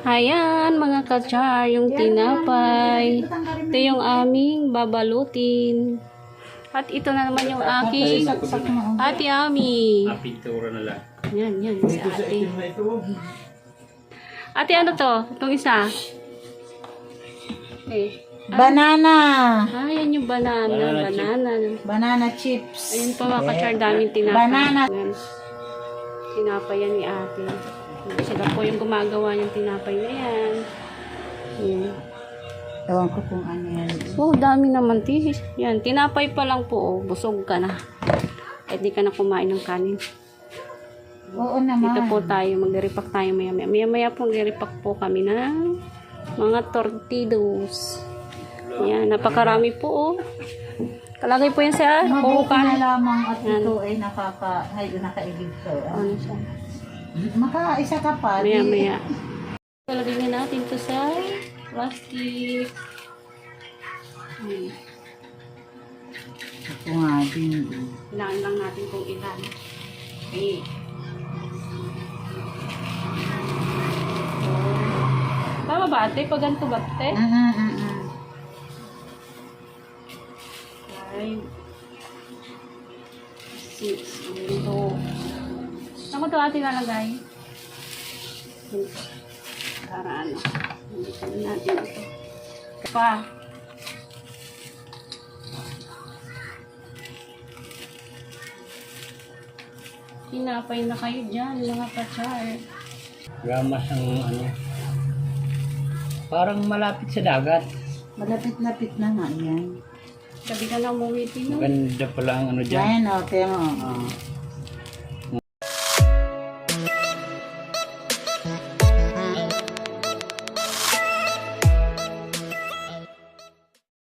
Ayan, mga kachar, yung tinapay. Ito yung aming babalutin. At ito na naman yung aking Ate Ami. Pintura na lang. Yan, si ate. Ate, ano to? Itong isa. Banana. Yan yung banana. Banana chips. Ayun po mga kachar, daming tinapay. Banana. Yan. Tinapay yan ni ate. Sila po yung gumagawa ng tinapay na yan. Yan. Ewan ko kung ano yan. Oh, dami naman tihis. Yan, tinapay pa lang po. Busog ka na. Kahit di ka na kumain ng kanin. Oo naman. Dito po tayo, magre-repack tayo maya-maya. Maya-maya po magre-repack po kami ng mga tortillos. Yan, napakarami po oh. Kalagay po yan sa Mabuti na bukan. lamang at ito ay nakaibig ko. Ano siya? Makaisa ka pa. Maya-maya. Kalagay na natin to sa plastic. Ito nga din. Ilaan lang natin kung ilan. Okay. Tama ba ate? Pag ganito ba ate? 5, 6, ito. Saan ko ito ate nalagay? Para ano? Dito na natin ito. Pa. Tinapay na kayo dyan, mga kachar. Gamas ang ano. Parang malapit sa dagat. Malapit-lapit na nga yan. Sabi ka lang mumiti no? Ganda pala ang ano dyan. Ayan o, kaya mo.